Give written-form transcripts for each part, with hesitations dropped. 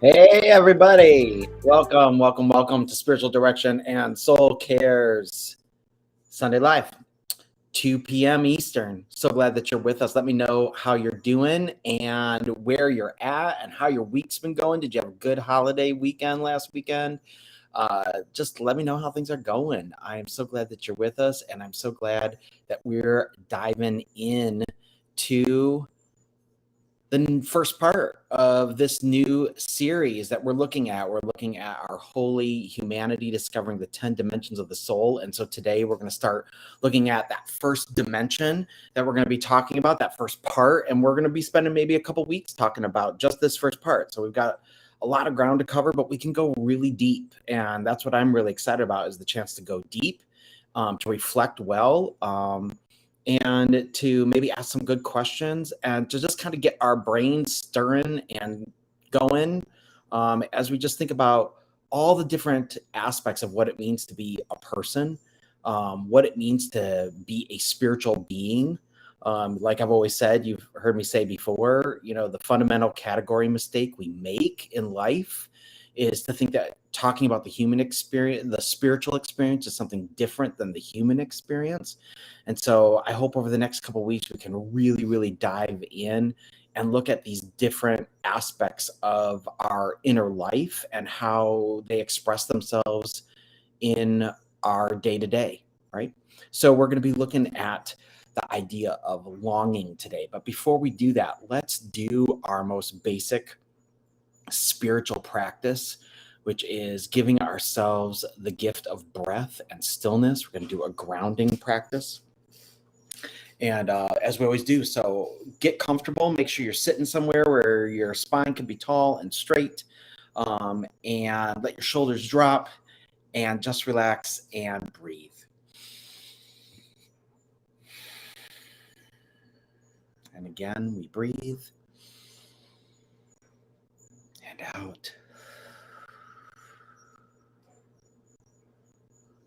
Hey, everybody. Welcome to Spiritual Direction and Soul Cares Sunday Live, 2 p.m. Eastern. So glad that you're with us. Let me know how you're doing and where you're at and how your week's been going. Did you have a good holiday weekend last weekend? Just let me know how things are going. I am so glad that you're with us, and I'm so glad that we're diving in to the first part of this new series that we're looking at. We're looking at our holy humanity, discovering the 10 dimensions of the soul. And so today we're going to start looking at that first dimension that we're going to be talking about, that first part. And we're going to be spending maybe a couple weeks talking about just this first part. So we've got a lot of ground to cover, but we can go really deep. And that's what I'm really excited about, is the chance to go deep, to reflect well, and to maybe ask some good questions and to just kind of get our brains stirring and going, as we just think about all the different aspects of what it means to be a person, what it means to be a spiritual being. Like I've always said, you've heard me say before, the fundamental category mistake we make in life is to think that talking about the human experience, the spiritual experience, is something different than the human experience. And so I hope over the next couple of weeks we can really, really dive in and look at these different aspects of our inner life and how they express themselves in our day-to-day, right? So we're going to be looking at the idea of longing today. But before we do that, let's do our most basic spiritual practice, which is giving ourselves the gift of breath and stillness. We're going to do a grounding practice. And as we always do, so get comfortable. Make sure you're sitting somewhere where your spine can be tall and straight, and let your shoulders drop, and just relax and breathe. And again, we breathe and out.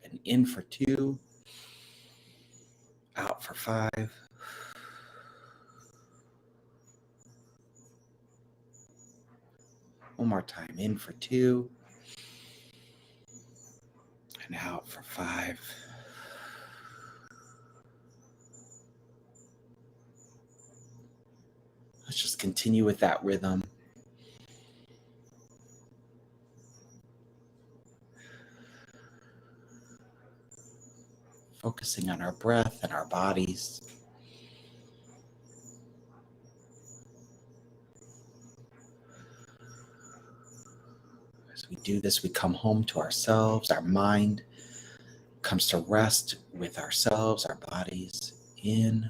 And in for 2, out for 5. One more time. In for 2. And out for 5. Let's just continue with that rhythm. Focusing on our breath and our bodies. As we do this, we come home to ourselves. Our mind comes to rest with ourselves, our bodies, in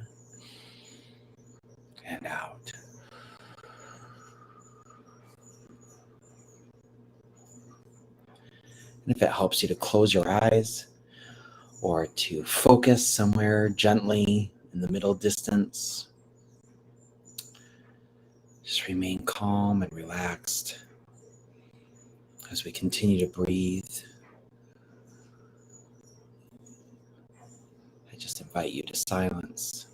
and out. And if it helps you to close your eyes or to focus somewhere gently in the middle distance, just remain calm and relaxed as we continue to breathe. I just invite you to silence.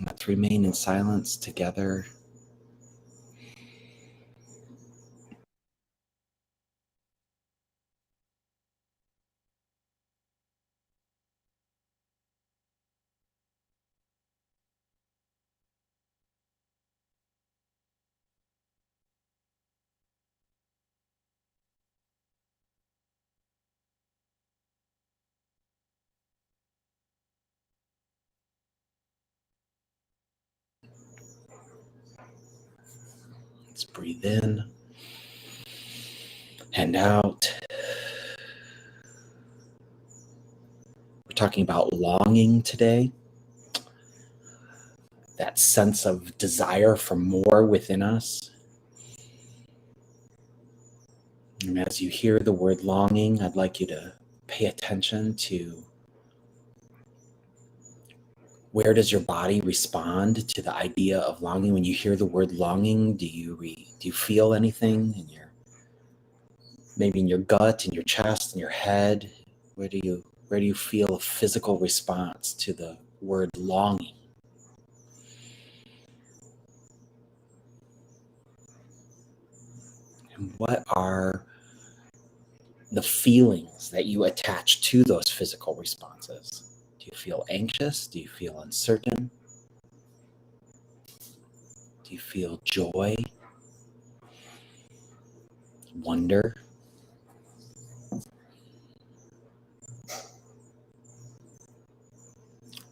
Let's remain in silence together. Let's breathe in and out. We're talking about longing today. That sense of desire for more within us. And as you hear the word longing, I'd like you to pay attention to where does your body respond to the idea of longing? When you hear the word longing, do you feel anything in maybe in your gut, in your chest, in your head? Where do you feel a physical response to the word longing? And what are the feelings that you attach to those physical responses? Do you feel anxious? Do you feel uncertain? Do you feel joy? Wonder?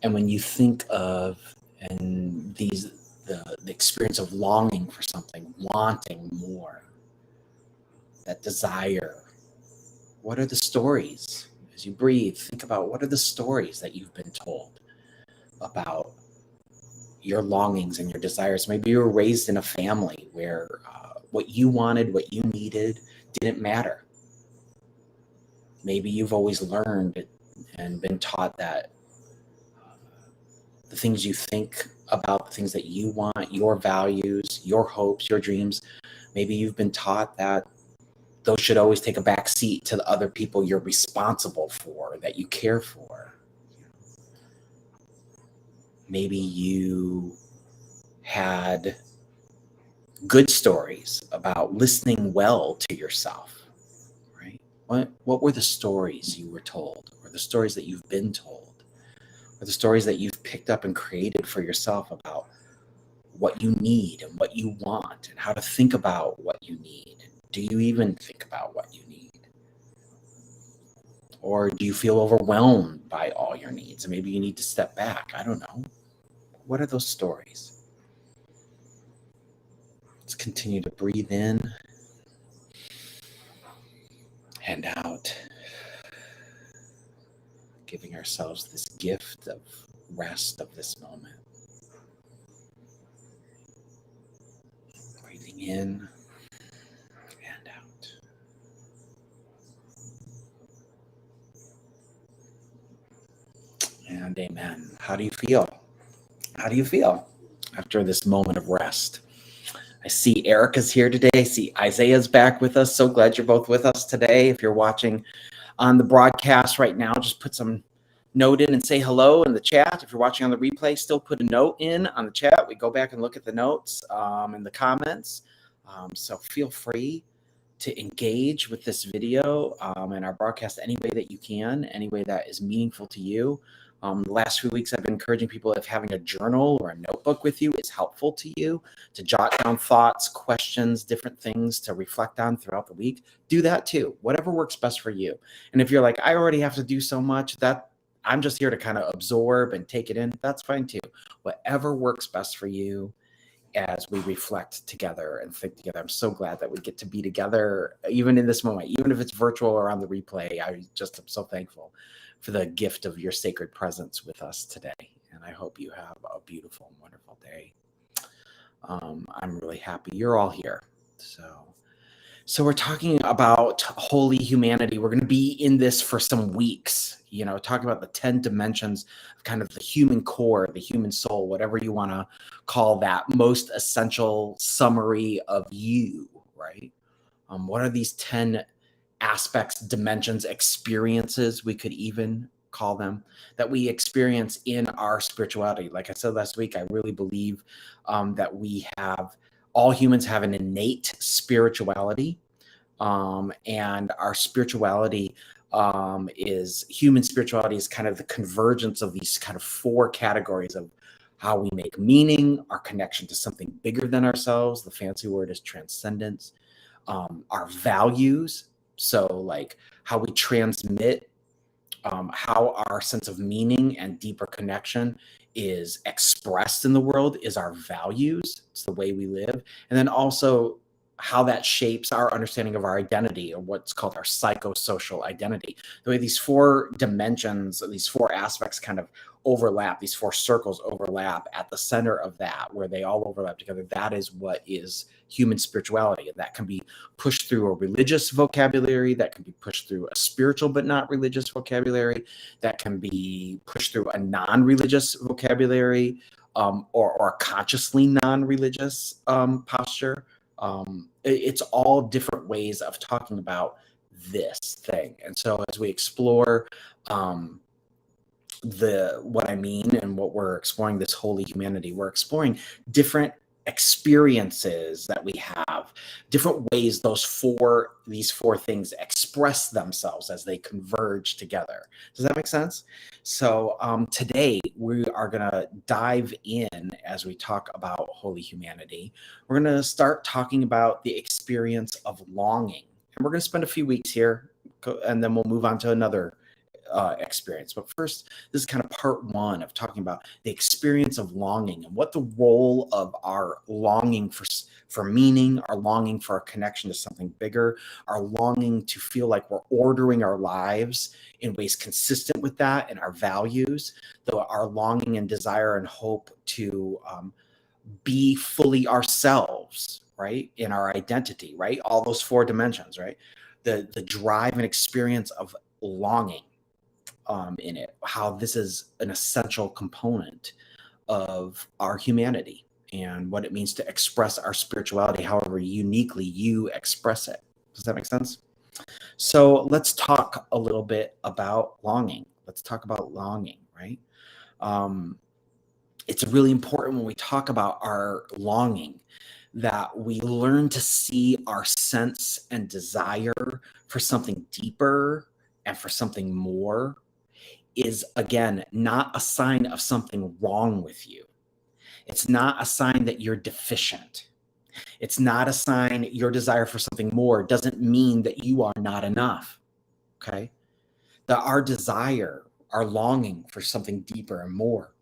And when you think of the experience of longing for something, wanting more, that desire, what are the stories? As you breathe, think about what are the stories that you've been told about your longings and your desires. Maybe you were raised in a family where what you wanted, what you needed didn't matter. Maybe you've always learned and been taught that the things you think about, the things that you want, your values, your hopes, your dreams, maybe you've been taught that those should always take a back seat to the other people you're responsible for, that you care for. Maybe you had good stories about listening well to yourself, right? What were the stories you were told, or the stories that you've been told, or the stories that you've picked up and created for yourself about what you need and what you want and how to think about what you need? Do you even think about what you need? Or do you feel overwhelmed by all your needs and maybe you need to step back? I don't know. What are those stories? Let's continue to breathe in and out, giving ourselves this gift of rest of this moment. Breathing in and out. And amen. How do you feel? How do you feel after this moment of rest? I see Erica's here today. I see Isaiah's back with us. So glad you're both with us today. If you're watching on the broadcast right now, just put some note in and say hello in the chat. If you're watching on the replay, still put a note in on the chat. We go back and look at the notes in the comments. So feel free to engage with this video and our broadcast any way that you can, any way that is meaningful to you. The last few weeks, I've been encouraging people if having a journal or a notebook with you is helpful to you to jot down thoughts, questions, different things to reflect on throughout the week. Do that too, whatever works best for you. And if you're like, I already have to do so much, that I'm just here to kind of absorb and take it in, that's fine too. Whatever works best for you as we reflect together and think together. I'm so glad that we get to be together, even in this moment, even if it's virtual or on the replay. I just am so thankful for the gift of your sacred presence with us today. And I hope you have a beautiful and wonderful day. I'm really happy you're all here. So we're talking about holy humanity. We're going to be in this for some weeks, talking about the 10 dimensions of kind of the human core, the human soul, whatever you want to call that most essential summary of you, right? What are these 10 aspects, dimensions, experiences, we could even call them, that we experience in our spirituality? Like I said last week, I really believe that all humans have an innate spirituality, and our spirituality human spirituality is kind of the convergence of these kind of 4 categories of how we make meaning, our connection to something bigger than ourselves. The fancy word is transcendence. Our values, so like how we transmit, how our sense of meaning and deeper connection is expressed in the world is our values. It's the way we live. And then also how that shapes our understanding of our identity, or what's called our psychosocial identity. The way these 4 dimensions, these 4 aspects kind of overlap, these 4 circles overlap at the center of that, where they all overlap together. That is what is human spirituality. And that can be pushed through a religious vocabulary, that can be pushed through a spiritual but not religious vocabulary, that can be pushed through a non-religious vocabulary, or a consciously non-religious posture. It's all different ways of talking about this thing. And so as we explore what I mean and what we're exploring, this holy humanity, we're exploring different experiences that we have, different ways these four things express themselves as they converge together. Does that make sense? So today we are going to dive in as we talk about holy humanity. We're going to start talking about the experience of longing, and we're going to spend a few weeks here, and then we'll move on to another experience. But first, this is kind of part 1 of talking about the experience of longing and what the role of our longing for meaning, our longing for a connection to something bigger, our longing to feel like we're ordering our lives in ways consistent with that and our values, though our longing and desire and hope to be fully ourselves, right, in our identity, right? All those 4 dimensions, right? The drive and experience of longing in it, how this is an essential component of our humanity and what it means to express our spirituality, however uniquely you express it. Does that make sense? So let's talk a little bit about longing. Let's talk about longing, right? It's really important when we talk about our longing that we learn to see our sense and desire for something deeper and for something more is, again, not a sign of something wrong with you. It's not a sign that you're deficient. It's not a sign your desire for something more doesn't mean that you are not enough, okay? That our desire, our longing for something deeper and more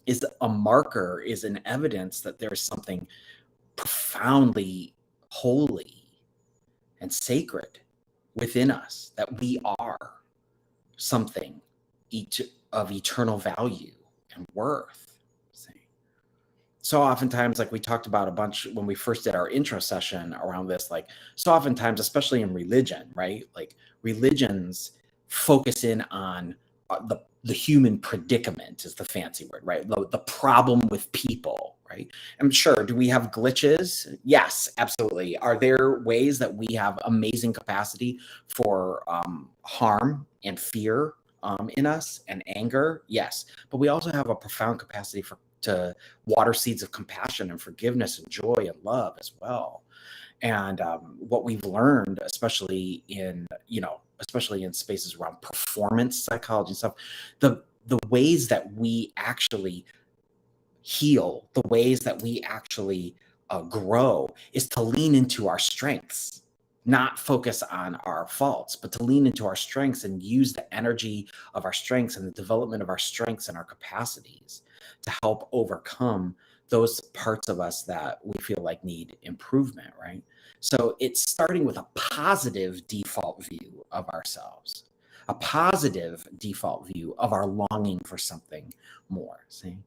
is a marker, is an evidence that there's something profoundly holy and sacred within us, that we are something of eternal value and worth. So oftentimes, like we talked about a bunch when we first did our intro session around this, like so oftentimes, especially in religion, right? Like religions focus in on the human predicament is the fancy word, right? The problem with people, right? I'm sure, do we have glitches? Yes, absolutely. Are there ways that we have amazing capacity for harm and fear in us and anger? Yes. But we also have a profound capacity for to water seeds of compassion and forgiveness and joy and love as well. And what we've learned, especially in spaces around performance psychology and stuff, the ways that we actually heal, the ways that we actually grow, is to lean into our strengths, not focus on our faults, but to lean into our strengths and use the energy of our strengths and the development of our strengths and our capacities to help overcome those parts of us that we feel like need improvement, right? So it's starting with a positive default view of ourselves, a positive default view of our longing for something more. See?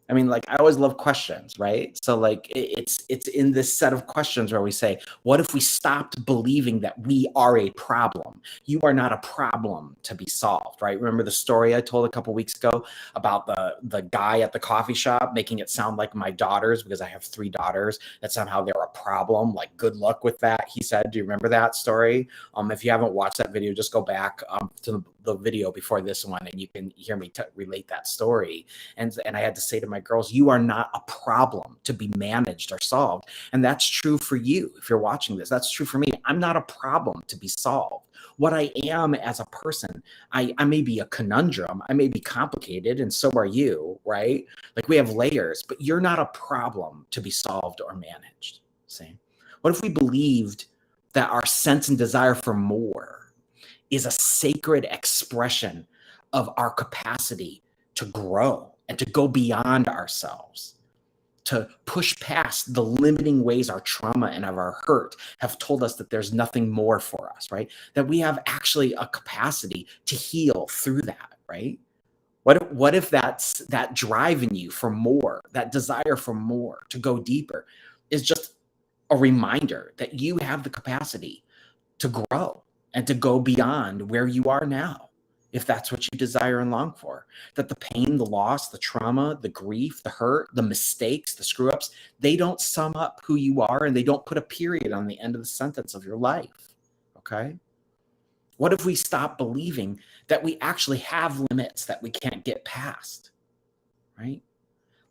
I mean, like, I always love questions, right? So like it's in this set of questions where we say, what if we stopped believing that we are a problem? You are not a problem to be solved, right? Remember the story I told a couple weeks ago about the guy at the coffee shop making it sound like my daughters, because I have 3 daughters, that somehow they're a problem. Like, good luck with that, he said. Do you remember that story? If you haven't watched that video, just go back to the video before this one, and you can hear me relate that story. And I had to say to my girls, you are not a problem to be managed or solved. And that's true for you. If you're watching this, that's true for me. I'm not a problem to be solved. What I am as a person, I may be a conundrum. I may be complicated, and so are you, right? Like, we have layers, but you're not a problem to be solved or managed. See? What if we believed that our sense and desire for more is a sacred expression of our capacity to grow and to go beyond ourselves, to push past the limiting ways our trauma and of our hurt have told us that there's nothing more for us, right? That we have actually a capacity to heal through that, right? What if that's that drive in you for more, that desire for more, to go deeper, is just a reminder that you have the capacity to grow and to go beyond where you are now, if that's what you desire and long for. That the pain, the loss, the trauma, the grief, the hurt, the mistakes, the screw ups, they don't sum up who you are, and they don't put a period on the end of the sentence of your life. Okay? What if we stop believing that we actually have limits that we can't get past? Right?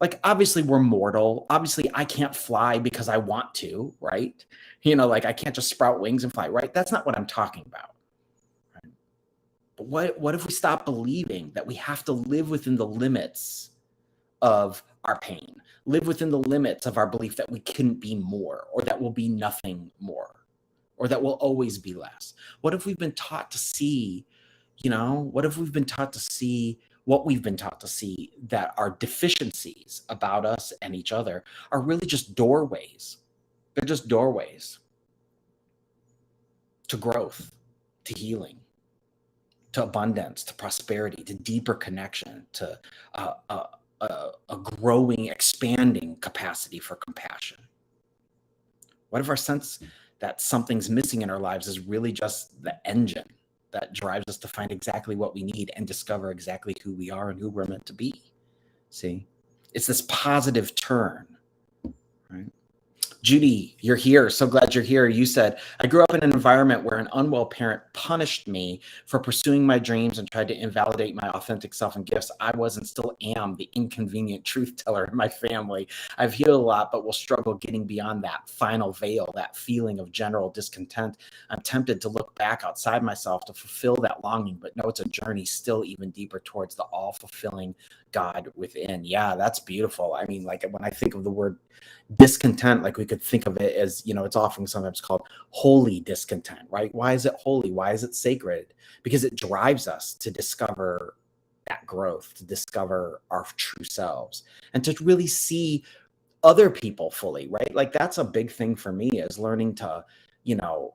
Like, obviously we're mortal. Obviously I can't fly because I want to, right? Like, I can't just sprout wings and fly, right? That's not what I'm talking about. Right? But what if we stop believing that we have to live within the limits of our pain, live within the limits of our belief that we couldn't be more, or that we'll be nothing more, or that we'll always be less? What if we've been taught to see, what if we've been taught to see what we've been taught to see, that our deficiencies about us and each other are really just doorways? They're just doorways to growth, to healing, to abundance, to prosperity, to deeper connection, to a growing, expanding capacity for compassion. What if our sense that something's missing in our lives is really just the engine that drives us to find exactly what we need and discover exactly who we are and who we're meant to be? See, it's this positive turn, right? Judy, you're here. So glad you're here. You said, I grew up in an environment where an unwell parent punished me for pursuing my dreams and tried to invalidate my authentic self and gifts. I was and still am the inconvenient truth teller in my family. I've healed a lot, but will struggle getting beyond that final veil, that feeling of general discontent. I'm tempted to look back outside myself to fulfill that longing, but know it's a journey still even deeper towards the all-fulfilling God within. Yeah, that's beautiful. I mean, like, when I think of the word discontent, like, we could think of it as, it's often sometimes called holy discontent, right? Why is it holy? Why is it sacred? Because it drives us to discover that growth, to discover our true selves, and to really see other people fully, right? Like, that's a big thing for me, is learning to,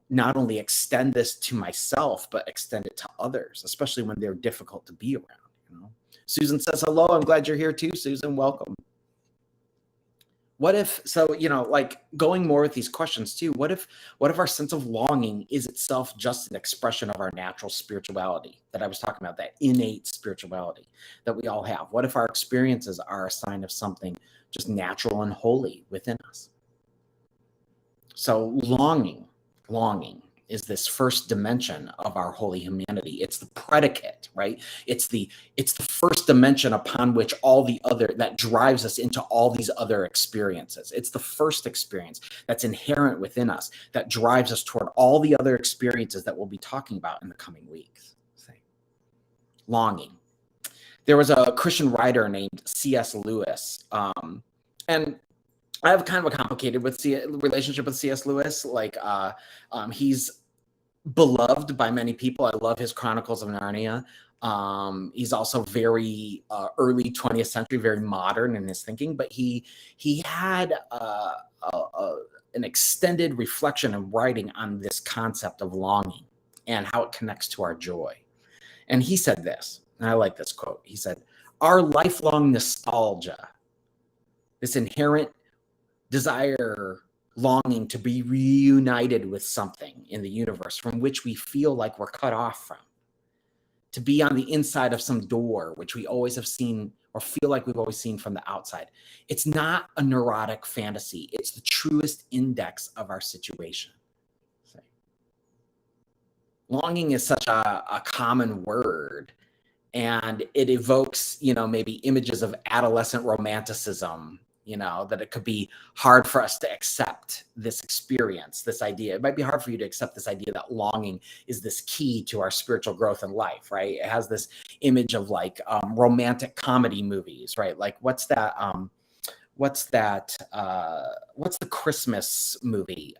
not only extend this to myself, but extend it to others, especially when they're difficult to be around. Susan says hello. I'm glad you're here too, Susan. Welcome. What if, so, like, going more with these questions too, what if our sense of longing is itself just an expression of our natural spirituality that I was talking about, that innate spirituality that we all have? What if our experiences are a sign of something just natural and holy within us? So longing is this first dimension of our holy humanity. It's the predicate, right? It's the first dimension upon which all the other, that drives us into all these other experiences. It's the first experience that's inherent within us that drives us toward all the other experiences that we'll be talking about in the coming weeks. Longing. There was a Christian writer named C.S. Lewis, and I have kind of a complicated relationship with C.S. Lewis. He's beloved by many people. I love his Chronicles of Narnia. He's also very early 20th century, very modern in his thinking, but he had an extended reflection and writing on this concept of longing and how it connects to our joy. And he said this, and I like this quote. He said, "Our lifelong nostalgia, this inherent desire, longing to be reunited with something in the universe from which we feel like we're cut off from, to be on the inside of some door, which we always have seen or feel like we've always seen from the outside. It's not a neurotic fantasy. It's the truest index of our situation." Longing is such a common word, and it evokes, maybe images of adolescent romanticism, that it could be hard for us to accept this experience, this idea. It might be hard for you to accept this idea that longing is this key to our spiritual growth in life, right? It has this image of romantic comedy movies, right? Like what's the Christmas movie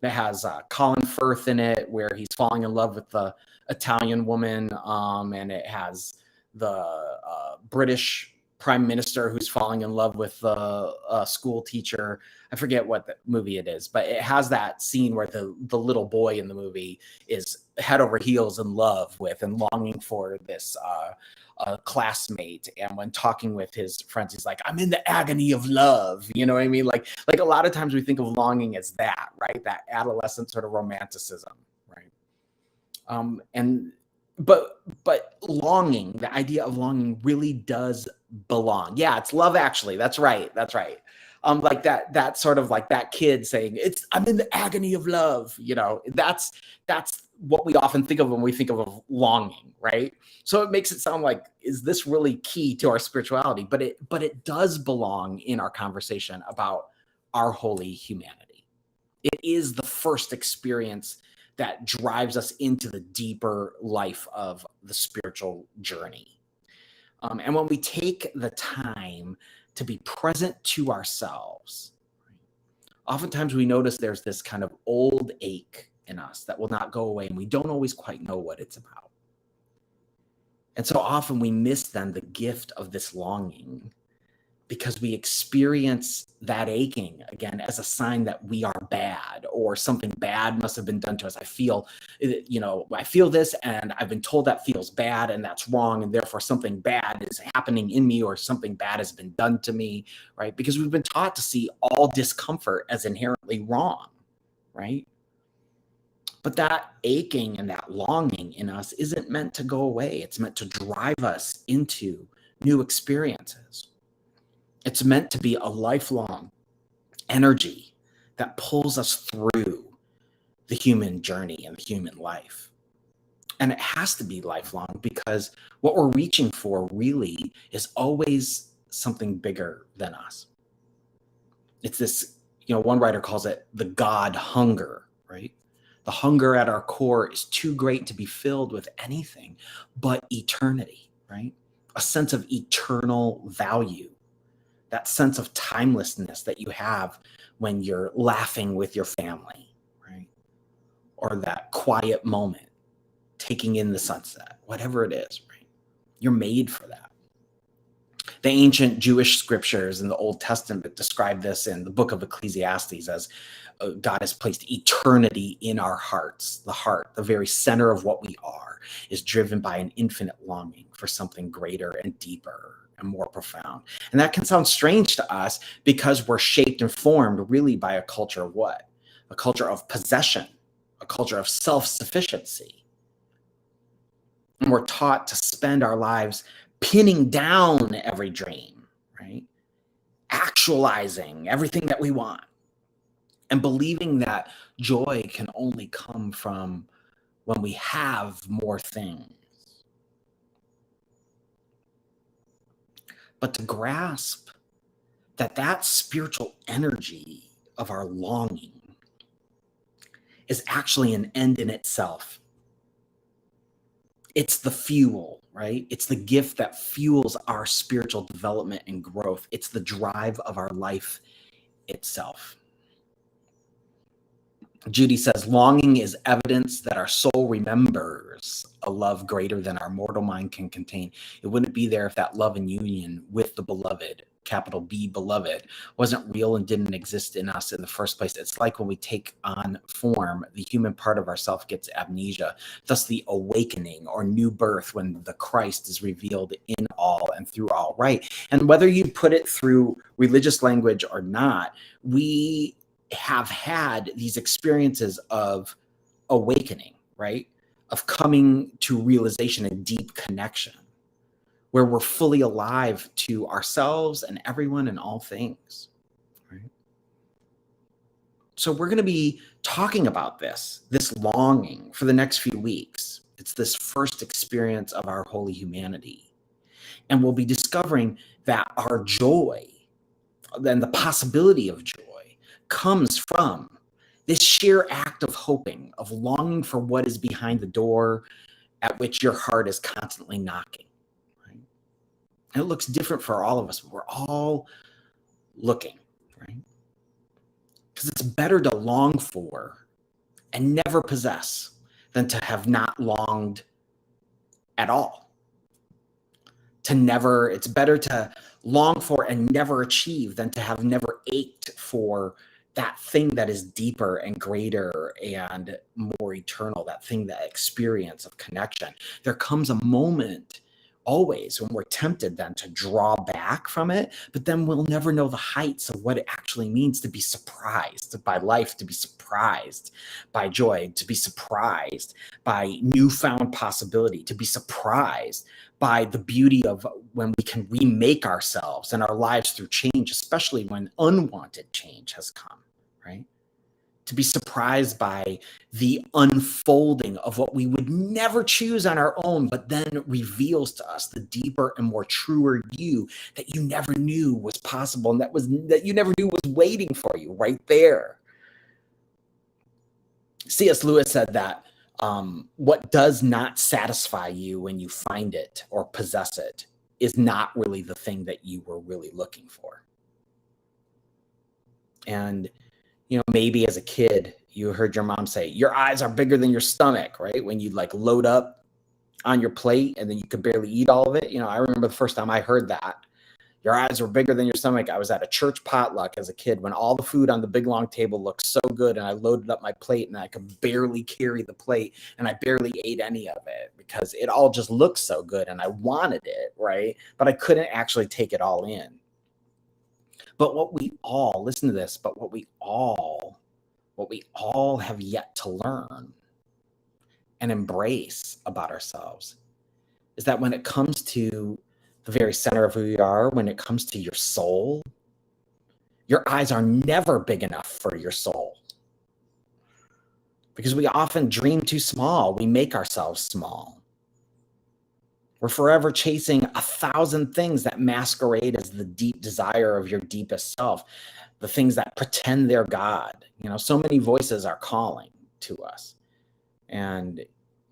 that has Colin Firth in it, where he's falling in love with the Italian woman, and it has the British prime minister who's falling in love with the school teacher. I forget what the movie it is, but it has that scene where the little boy in the movie is head over heels in love with and longing for this classmate. And when talking with his friends, he's like, "I'm in the agony of love." You know what I mean? Like a lot of times we think of longing as that, right? That adolescent sort of romanticism, right? But longing, the idea of longing really does belong. Yeah, it's Love Actually. That's right. Like that sort of like that kid saying, "I'm in the agony of love." That's what we often think of when we think of longing, right? So it makes it sound like, is this really key to our spirituality? But it does belong in our conversation about our holy humanity. It is the first experience that drives us into the deeper life of the spiritual journey. And when we take the time to be present to ourselves, oftentimes we notice there's this kind of old ache in us that will not go away, and we don't always quite know what it's about. And so often we miss then the gift of this longing, because we experience that aching again as a sign that we are bad, or something bad must have been done to us. I feel this, and I've been told that feels bad, and that's wrong, and therefore something bad is happening in me, or something bad has been done to me, right? Because we've been taught to see all discomfort as inherently wrong, right? But that aching and that longing in us isn't meant to go away. It's meant to drive us into new experiences. It's meant to be a lifelong energy that pulls us through the human journey and the human life. And it has to be lifelong, because what we're reaching for really is always something bigger than us. It's this, one writer calls it the God hunger, right? The hunger at our core is too great to be filled with anything but eternity, right? A sense of eternal value. That sense of timelessness that you have when you're laughing with your family, right? Or that quiet moment, taking in the sunset, whatever it is, right? You're made for that. The ancient Jewish scriptures in the Old Testament describe this in the book of Ecclesiastes as God has placed eternity in our hearts. The heart, the very center of what we are, is driven by an infinite longing for something greater and deeper and more profound. And that can sound strange to us, because we're shaped and formed really by a culture of what? A culture of possession, a culture of self-sufficiency. And we're taught to spend our lives pinning down every dream, right? Actualizing everything that we want. and believing that joy can only come from when we have more things. But to grasp that spiritual energy of our longing is actually an end in itself. It's the fuel, right? It's the gift that fuels our spiritual development and growth. It's the drive of our life itself. Judy says, longing is evidence that our soul remembers a love greater than our mortal mind can contain. It wouldn't be there if that love and union with the beloved, capital B, beloved, wasn't real and didn't exist in us in the first place. It's like when we take on form, the human part of ourself gets amnesia, thus the awakening or new birth when the Christ is revealed in all and through all, right? And whether you put it through religious language or not, we have had these experiences of awakening, right? Of coming to realization and deep connection where we're fully alive to ourselves and everyone and all things, right? So we're going to be talking about this longing for the next few weeks. It's this first experience of our holy humanity. And we'll be discovering that our joy and the possibility of joy comes from this sheer act of hoping, of longing for what is behind the door at which your heart is constantly knocking. Right? And it looks different for all of us, but we're all looking, right? Because it's better to long for and never possess than to have not longed at all. It's better to long for and never achieve than to have never ached for that thing that is deeper and greater and more eternal, that thing, that experience of connection. There comes a moment always when we're tempted then to draw back from it, but then we'll never know the heights of what it actually means to be surprised by life, to be surprised by joy, to be surprised by newfound possibility, to be surprised by the beauty of when we can remake ourselves and our lives through change, especially when unwanted change has come, right? To be surprised by the unfolding of what we would never choose on our own, but then reveals to us the deeper and more truer you that you never knew was possible and that you never knew was waiting for you right there. C.S. Lewis said that what does not satisfy you when you find it or possess it is not really the thing that you were really looking for. And, maybe as a kid, you heard your mom say, your eyes are bigger than your stomach, right? When you load up on your plate and then you could barely eat all of it. I remember the first time I heard that. Your eyes were bigger than your stomach. I was at a church potluck as a kid when all the food on the big long table looked so good, and I loaded up my plate and I could barely carry the plate and I barely ate any of it because it all just looked so good and I wanted it, right? But I couldn't actually take it all in. But what we all have yet to learn and embrace about ourselves is that when it comes to the very center of who you are, when it comes to your soul, your eyes are never big enough for your soul. Because we often dream too small. We make ourselves small. We're forever chasing 1,000 things that masquerade as the deep desire of your deepest self, the things that pretend they're God. So many voices are calling to us. And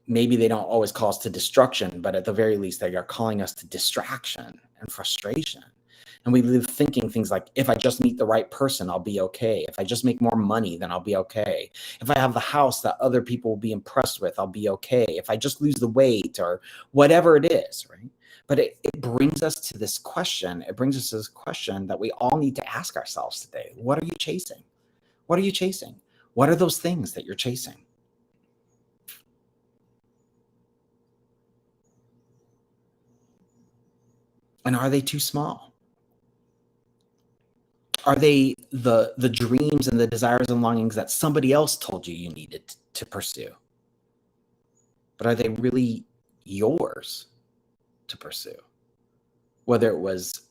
maybe they don't always call us to destruction, but at the very least, they are calling us to distraction and frustration. And we live thinking things like, if I just meet the right person, I'll be okay. If I just make more money, then I'll be okay. If I have the house that other people will be impressed with, I'll be okay. If I just lose the weight or whatever it is, right? But it brings us to this question. It brings us to this question that we all need to ask ourselves today. What are you chasing? What are you chasing? What are those things that you're chasing? And are they too small? Are they the dreams and the desires and longings that somebody else told you needed to pursue? But are they really yours to pursue? Whether it was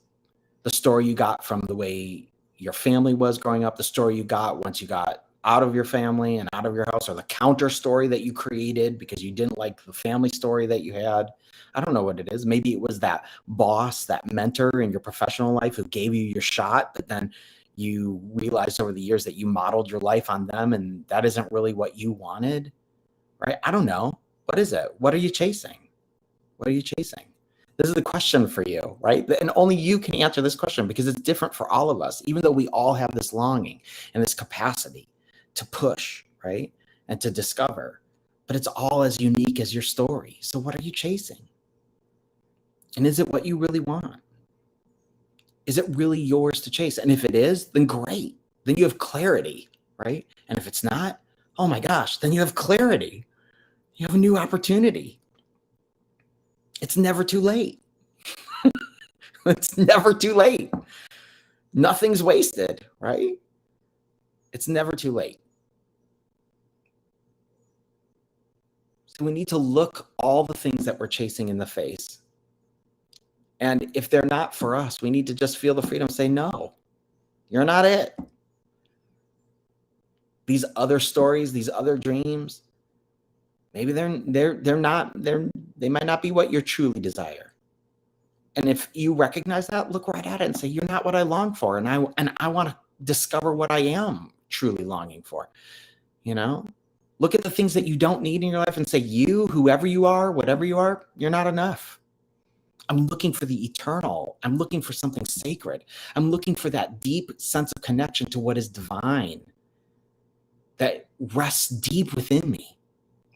the story you got from the way your family was growing up, the story you got once you got out of your family and out of your house, or the counter story that you created because you didn't like the family story that you had. I don't know what it is. Maybe it was that boss, that mentor in your professional life who gave you your shot, but then you realized over the years that you modeled your life on them and that isn't really what you wanted, right? I don't know. What is it? What are you chasing? What are you chasing? This is the question for you, right? And only you can answer this question because it's different for all of us, even though we all have this longing and this capacity to push, right? And to discover. But it's all as unique as your story. So what are you chasing? And is it what you really want? Is it really yours to chase? And if it is, then great. Then you have clarity, right? And if it's not, oh my gosh, then you have clarity. You have a new opportunity. It's never too late. It's never too late. Nothing's wasted, right? It's never too late. So we need to look all the things that we're chasing in the face. And if they're not for us, we need to just feel the freedom, say, no, you're not it. These other stories, these other dreams, maybe they might not be what you truly desire. And if you recognize that, look right at it and say, you're not what I long for. And I want to discover what I am truly longing for. You know, look at the things that you don't need in your life and say, you, whoever you are, whatever you are, you're not enough. I'm looking for the eternal. I'm looking for something sacred. I'm looking for that deep sense of connection to what is divine that rests deep within me.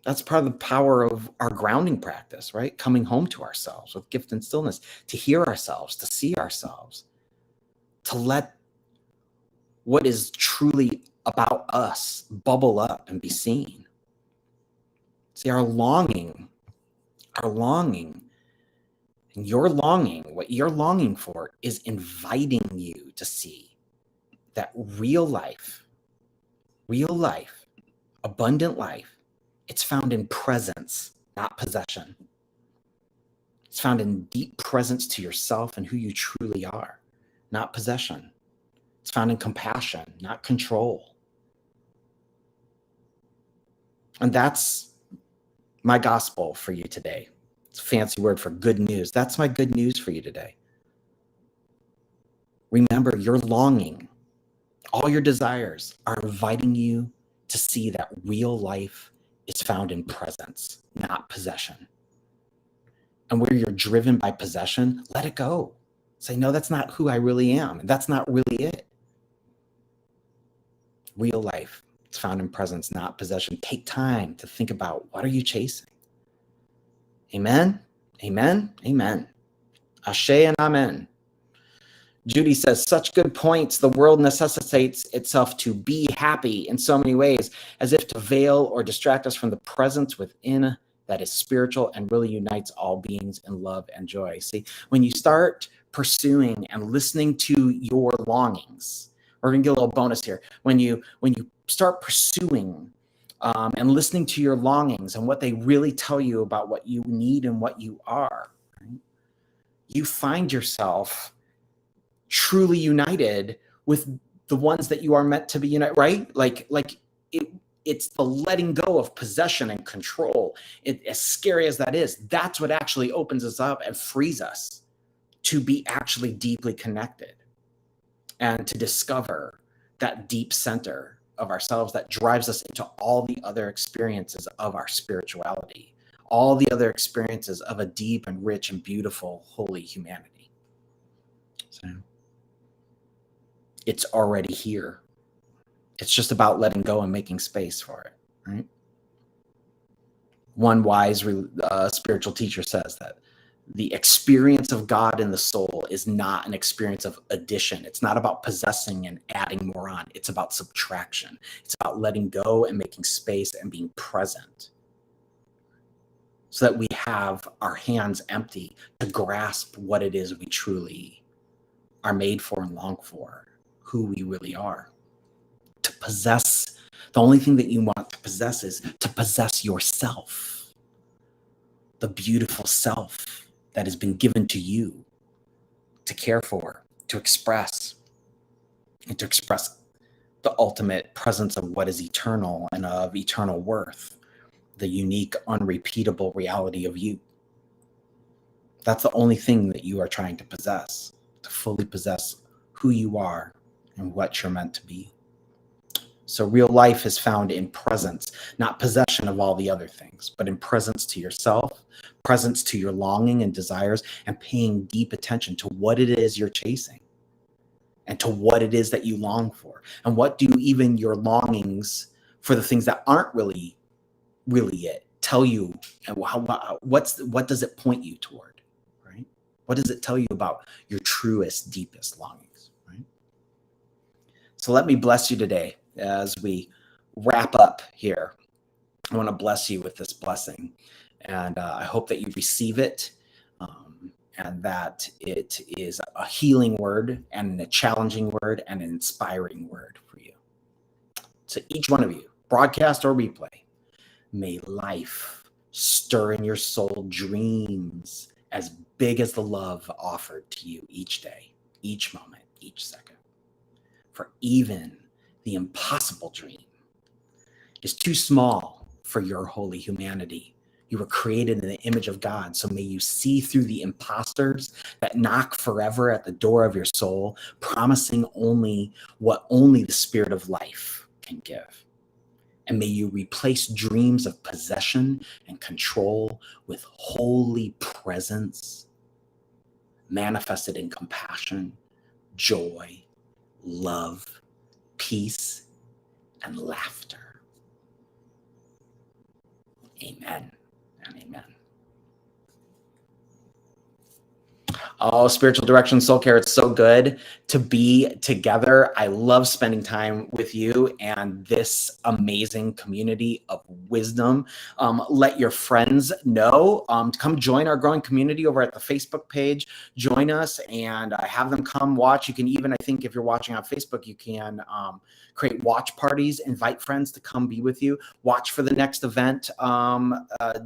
That's part of the power of our grounding practice, right? Coming home to ourselves with gift and stillness, to hear ourselves, to see ourselves, to let what is truly about us bubble up and be seen. See, our longing, and your longing, what you're longing for is inviting you to see that real life, abundant life, it's found in presence, not possession. It's found in deep presence to yourself and who you truly are, not possession. It's found in compassion, not control. And that's my gospel for you today. It's a fancy word for good news. That's my good news for you today. Remember, your longing, all your desires are inviting you to see that real life is found in presence, not possession. And where you're driven by possession, let it go. Say, no, that's not who I really am. And that's not really it. Real life, it's found in presence, not possession. Take time to think about, what are you chasing? Amen? Amen? Amen. Ashe and amen. Judy says, such good points. The world necessitates itself to be happy in so many ways, as if to veil or distract us from the presence within that is spiritual and really unites all beings in love and joy. See, when you start pursuing and listening to your longings, we're going to get a little bonus here. When you start pursuing and listening to your longings and what they really tell you about what you need and what you are, right? You find yourself truly united with the ones that you are meant to be united, right? Like it's the letting go of possession and control. As scary as that is, that's what actually opens us up and frees us to be actually deeply connected and to discover that deep center of ourselves that drives us into all the other experiences of our spirituality, all the other experiences of a deep and rich and beautiful, holy humanity. So it's already here. It's just about letting go and making space for it, right? One wise spiritual teacher says that the experience of God in the soul is not an experience of addition. It's not about possessing and adding more on. It's about subtraction. It's about letting go and making space and being present so that we have our hands empty to grasp what it is we truly are made for and long for, who we really are. To possess, the only thing that you want to possess is to possess yourself, the beautiful self that has been given to you to care for, to express. and to express the ultimate presence of what is eternal and of eternal worth, the unique, unrepeatable reality of you. That's the only thing that you are trying to possess, to fully possess who you are and what you're meant to be. So real life is found in presence, not possession of all the other things, but in presence to yourself, presence to your longing and desires, and paying deep attention to what it is you're chasing and to what it is that you long for. And what do even your longings for the things that aren't really it tell you, and what does it point you toward, right? What does it tell you about your truest, deepest longings, right? So let me bless you today as we wrap up here. I want to bless you with this blessing, and I hope that you receive it, and that it is a healing word and a challenging word and an inspiring word for you. To each one of you, broadcast or replay, may life stir in your soul dreams as big as the love offered to you each day, each moment, each second. For even the impossible dream is too small for your holy humanity. You were created in the image of God, so may you see through the imposters that knock forever at the door of your soul, promising only what only the Spirit of life can give. And may you replace dreams of possession and control with holy presence, manifested in compassion, joy, love, peace, and laughter. Amen and amen. Oh, spiritual direction, soul care. It's so good to be together. I love spending time with you and this amazing community of wisdom. Let your friends know to come join our growing community over at the Facebook page. Join us and have them come watch. You can even, I think if you're watching on Facebook, you can create watch parties, invite friends to come be with you. Watch for the next event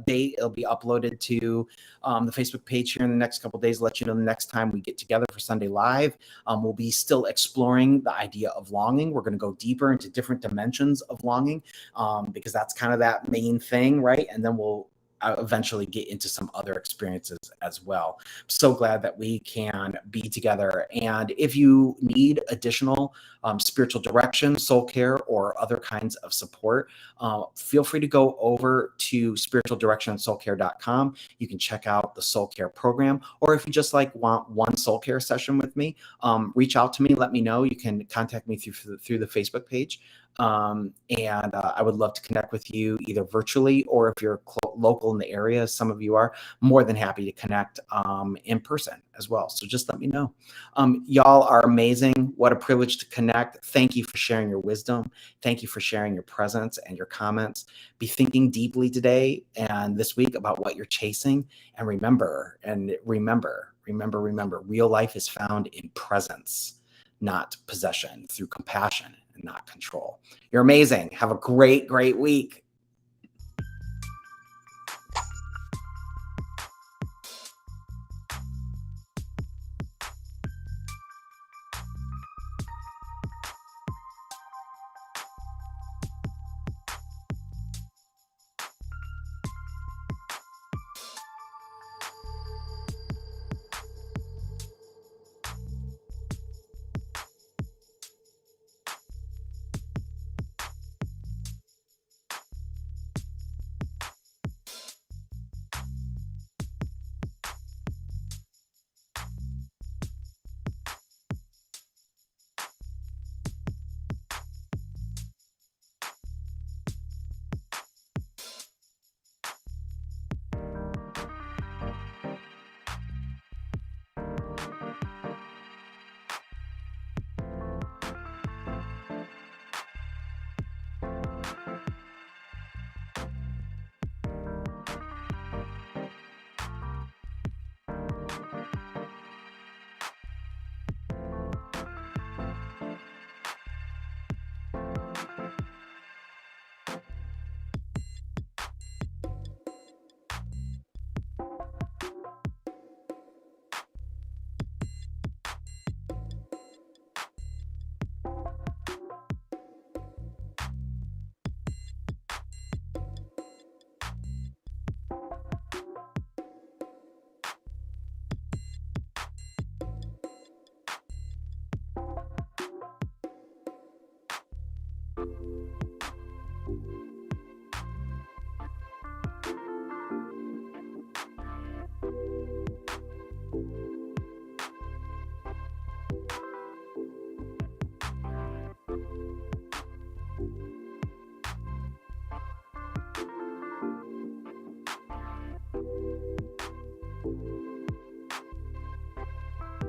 date. It'll be uploaded to the Facebook page here in the next couple of days. Let you know the next time we get together for Sunday Live. We'll be still exploring the idea of longing. We're going to go deeper into different dimensions of longing because that's kind of that main thing, right? And then we'll eventually get into some other experiences as well. I'm so glad that we can be together. And if you need additional spiritual direction, soul care, or other kinds of support, feel free to go over to spiritualdirectionandsoulcare.com. You can check out the soul care program, or if you just want one soul care session with me, reach out to me, let me know. You can contact me through the Facebook page. And I would love to connect with you either virtually or if you're local in the area, as some of you are, more than happy to connect in person as well. So just let me know. Y'all are amazing. What a privilege to connect. Thank you for sharing your wisdom. Thank you for sharing your presence and your comments. Be thinking deeply today and this week about what you're chasing. And remember, real life is found in presence, not possession, through compassion and not control. You're amazing. Have a great, great week.